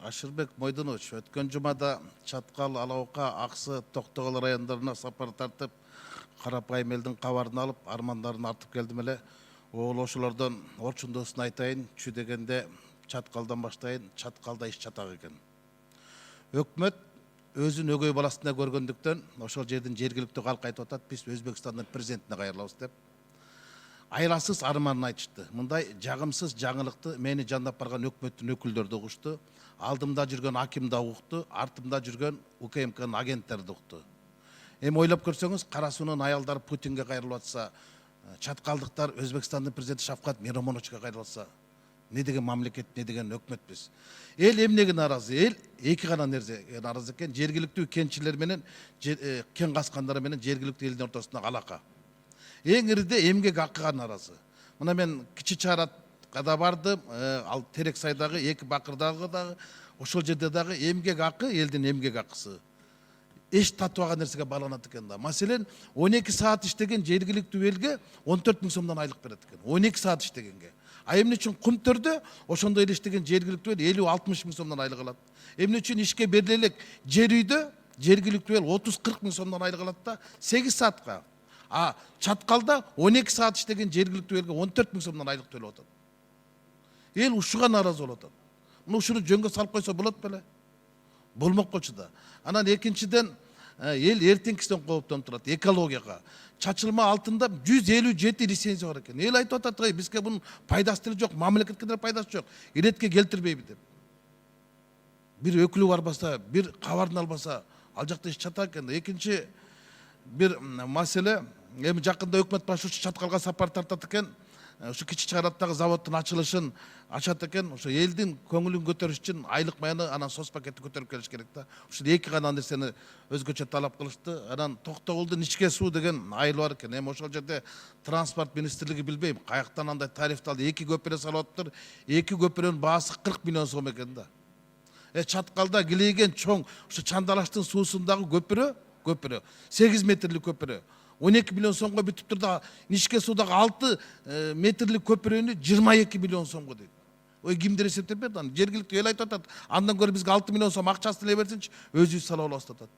Ашырбек Мойдонович, өткен жұмада Чаткал, Алаука, Ақсы, Тоқтоғыл райондарына сапар тартып, қарапайым елдің қабарын алып, армандарын артып келдім еле. Ол ошолордон орчундосын айтайын, чү дегенде Чаткалдан баштайын, Чаткалда иш чатак экен. Өкмөт өзүн өгөй баласына көргөндүктөн ошол жердин жергиликтүү калкы айтып атат, биз Өзбекстандын президентине кайрылабыз деп. Айласыз арманын айтышты. Мындай жагымсыз жаңылыкты мени жандап барган өкмөттүн өкүлдөрү да угушту. Алдымда жүргөн аким да угукту, артымда жүргөн УКМКнын агенттери да угукту. Эми ойлоп көрсөңүз, Кара суунун аялдары Путинге кайрылып атса, чаткалдыктар Өзбекстандын президенти Шавкат Миромоновичке кайрылып атса, не деген мамлекет, не деген өкмөтпүз. Эл эмнеге нааразы? Эл эки гана нерсеге нааразы экен. Жергиликтүү кенчилер менен, кен каскандар менен жергиликтүү элдин ортосунда алака. Эң ириде эмгек акыга нааразы. Мына мен Кичи Чаратка да бардым, ал Терексайдагы, Эки Бакырдагы дагы, ошол жерде дагы эмгек акы, элдин эмгек акысы. Эч татыбаган нерсеге байланат экен да. Маселен, 12 саат иштеген жергиликтүү элге 14 000 сомдон айлык берет экен. 12 саат иштегенге. А эмне үчүн Кумтөрдө ошондой эле иштеген жергиликтүү эл 50-60 000 сомдон айлык алат. Эмне үчүн ишке бериле элек жер үйдө жергиликтүү эл 30-40 000 сомдон айлык алат да 8 саатка. А Чаткалда 12 саат иштеген жергиликтүү элге 14 000 сомдон айлык төлөп атат. Эл ушуга нааразы болуп атат. Мына ушуну жөнгө салып койсо болот беле? Болмок болчу да. Анан экинчиден эл эртеңкисинен кооптонуп турат экологияга. Чачылма алтында 157 лицензия бар экен. Эл айтып атат, бизге бунун пайдасы деле жок, мамлекетке деле пайдасы жок. Иретке келтирбейби деп. Бир өкүлү барбаса, бир кабарын албаса, ал жакта иш чатак экен. Экинчи бир маселе, эми жакында өкмөт башчысы Чаткалга сапар тартат экен. Ушу Кичи Чараттагы заводдун ачылышын ачат экен. Ошо элдин көңүлүн көтөрүш үчүн айлык маяны анан соц пакетти көтөрүп келиш керек да. Ушул эки гана нерсени өзгөчө талап кылышты. Анан Токтогулдун ичке суу деген айыл бар экен. Эми ошол жерде транспорт министрлиги билбейм, каяктан андай тарифти алды. Эки көпүрө салып атыптыр. Эки көпүрөнүн баасы 40 миллион сом экен да. Чаткалда килейген чоң ушу Чандалаштын суусундагы көпүрө 8 метрлик көпүрө 12 миллион сомго бүтүптүр да, ичке суудагы 6 метрлик көпүрөнү 22 миллион сомго дейт. Ой, кимдер эсептеп берди аны? Жергиликтүү эл айтып атат. Андан көрө бизге 6 миллион сом акчасын эле берсинчи, өзүбүз сала алабыз деп атат.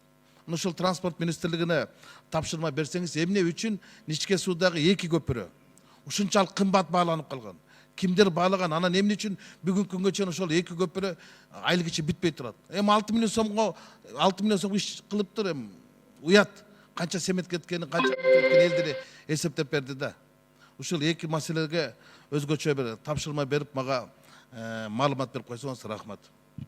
Ушул транспорт министрлигине тапшырма берсеңиз, эмне үчүн ичке суудагы 2 көпүрө ушунчалык кымбат бааланып калган? Кимдер баалаган? Анан эмне үчүн бүгүнкү күнгө чейин ошол 2 көпүрө айлык ичи бүтпөй турат? Эми 6 миллион сомго иш кылыптыр, эми уят. Канча семет кеткени, канча эл деле эсептеп берди да. Ушул эки маселеге өзгөчө бир тапшырма берип, мага маалымат берип койсоңуз рахмат.